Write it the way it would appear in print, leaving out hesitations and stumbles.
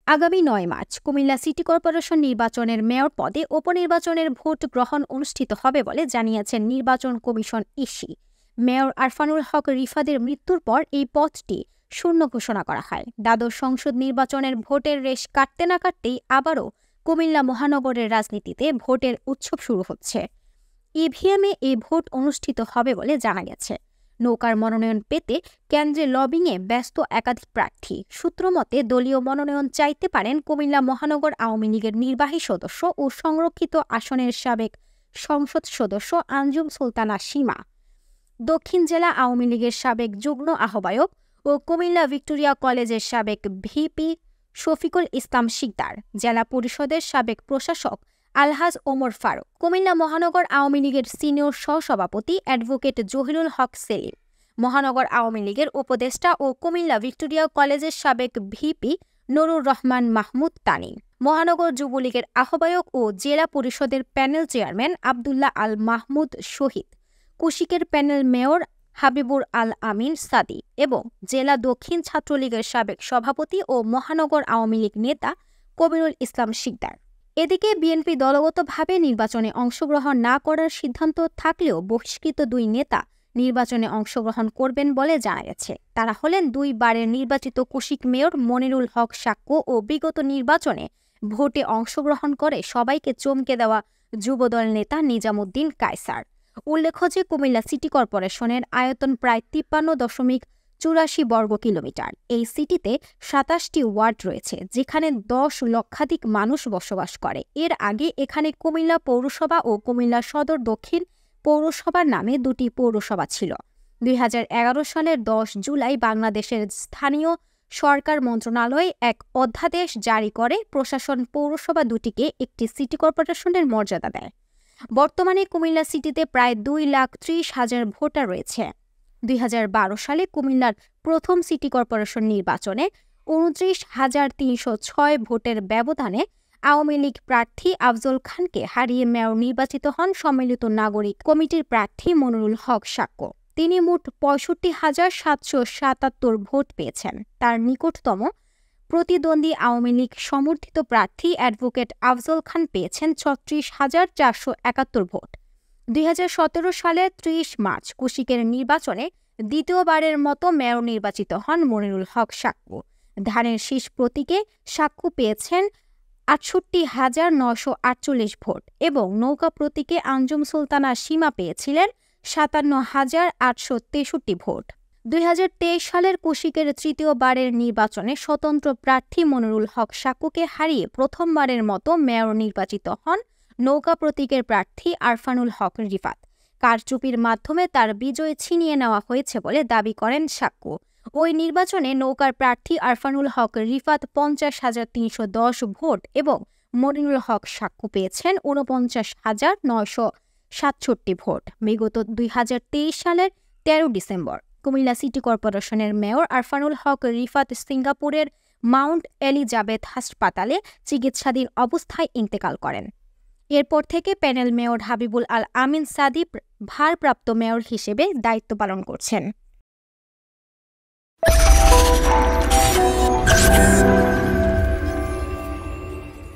আগামী ৯ March Comilla city corporation নির্বাচনের mayor পদে উপনির্বাচনের ভোট গ্রহণ অনুষ্ঠিত হবে বলে জানিয়েছেন নির্বাচন কমিশন ইসি। মেয়র আরফানুল হক রিফাদের মৃত্যুর পর এই পদটি শূন্য ঘোষণা করা হয়। দ্বাদশ সংসদ নির্বাচনের ভোটের রেশ কাটতে না কাটতেই আবারও কুমিল্লা মহানগরের রাজনীতিতে ভোটের উৎসব শুরু হচ্ছে। ইভিএমে এই ভোট অনুষ্ঠিত হবে বলে জানা গেছে। নৌকার মনোনয়ন পেতে কেন্দ্রে লবিংয়ে ব্যস্ত একাধিক প্রার্থী। সূত্রমতে দলীয় মনোনয়ন চাইতে পারেন কুমিল্লা মহানগর আওয়ামী লীগের নির্বাহী সদস্য ও সংরক্ষিত আসনের সাবেক সংসদ সদস্য আঞ্জুম সুলতানা সীমা, দক্ষিণ জেলা আওয়ামী লীগের সাবেক যুগ্ম আহ্বায়ক ও কুমিল্লা ভিক্টোরিয়া কলেজের সাবেক ভিপি শফিকুল ইসলাম শিকদার, জেলা পরিষদের সাবেক প্রশাসক আলহাজ ওমর ফারুক, কুমিল্লা মহানগর আওয়ামী লীগের সিনিয়র সহসভাপতি অ্যাডভোকেট জহিরুল হক সেলিম, মহানগর আওয়ামী লীগের উপদেষ্টা ও কুমিল্লা ভিক্টোরিয়া কলেজের সাবেক ভিপি নুরুর রহমান মাহমুদ তানিম, মহানগর যুবলীগের আহ্বায়ক ও জেলা পরিষদের প্যানেল চেয়ারম্যান আবদুল্লাহ আল মাহমুদ শহীদ, কুশিকের প্যানেল মেয়র হাবিবুর আল আমিন সাদি এবং জেলা দক্ষিণ ছাত্রলীগের সাবেক সভাপতি ও মহানগর আওয়ামী লীগ নেতা কবিরুল ইসলাম শিকদার। এদিকে বিএনপি দলগতভাবে নির্বাচনে অংশগ্রহণ না করার সিদ্ধান্ত থাকলেও বহিষ্কৃত দুই নেতা নির্বাচনে অংশগ্রহণ করবেন বলে জানা গেছে। তারা হলেন দুইবারের নির্বাচিত কুশিক মেয়র মনিরুল হক সাক্ষ্য ও বিগত নির্বাচনে ভোটে অংশগ্রহণ করে সবাইকে চমকে দেওয়া যুবদল নেতা নিজামুদ্দিন কায়সার। উল্লেখ্য যে কুমিল্লা সিটি কর্পোরেশনের আয়তন প্রায় 53.84 বর্গ কিলোমিটার। এই সিটিতে 27টি ওয়ার্ড রয়েছে, যেখানে 10 লক্ষাধিক মানুষ বসবাস করে। এর আগে এখানে কুমিল্লা পৌরসভা ও কুমিল্লা সদর দক্ষিণ পৌরসভার নামে দুটি পৌরসভা ছিল। 2011 সালের 10 জুলাই বাংলাদেশের স্থানীয় সরকার মন্ত্রণালয় এক অধ্যাদেশ জারি করে প্রশাসন পৌরসভা দুটিকে একটি সিটি কর্পোরেশনের মর্যাদা দেয়। বর্তমানে কুমিল্লা সিটিতে প্রায় 2,30,000 ভোটার রয়েছে। 2012 সালে কুমিল্লার প্রথম সিটি কর্পোরেশন নির্বাচনে 29,306 ভোটের ব্যবধানে আওয়ামী লীগ প্রার্থী আফজল খানকে হারিয়ে মেয়র নির্বাচিত হন সম্মিলিত নাগরিক কমিটির প্রার্থী মনিরুল হক সাক্ষ্য। তিনি মোট 65,777 ভোট পেয়েছেন। তার নিকটতম প্রতিদ্বন্দ্বী আওয়ামী লীগ সমর্থিত প্রার্থী অ্যাডভোকেট আফজল খান পেয়েছেন 36,471 ভোট। 2017 সালের 30 মার্চ কুশিকের নির্বাচনে দ্বিতীয়বারের মতো মেয়র নির্বাচিত হন মনিরুল হক সাক্ষ্য। ধানের শীষ প্রতীকে সাক্ষ্য পেয়েছেন 68,948 ভোট এবং নৌকা প্রতীকে আঞ্জুম সুলতানা সীমা পেয়েছিলেন 57,863 ভোট। 2023 সালের কুশিকের তৃতীয়বারের নির্বাচনে স্বতন্ত্র প্রার্থী মনিরুল হক সাক্ষ্যকে হারিয়ে প্রথমবারের মতো মেয়র নির্বাচিত হন নৌকা প্রতীকের প্রার্থী আরফানুল হক রিফাত। কারচুপির মাধ্যমে তার বিজয় ছিনিয়ে নেওয়া হয়েছে বলে দাবি করেন সাক্ষ্য। ওই নির্বাচনে নৌকার প্রার্থী আরফানুল হক রিফাত 50,310 ভোট এবং মনিরুল হক সাক্ষ্য পেয়েছেন 49,967 ভোট। বিগত 2023 সালের 13 ডিসেম্বর কুমিল্লা সিটি কর্পোরেশনের মেয়র আরফানুল হক রিফাত সিঙ্গাপুরের মাউন্ট এলিজাবেথ হাসপাতালে চিকিৎসাধীন অবস্থায় ইন্তেকাল করেন। এরপর থেকে প্যানেল মেয়র হাবিবুল আল আমিন সাদি ভারপ্রাপ্ত মেয়র হিসেবে দায়িত্ব পালন করছেন।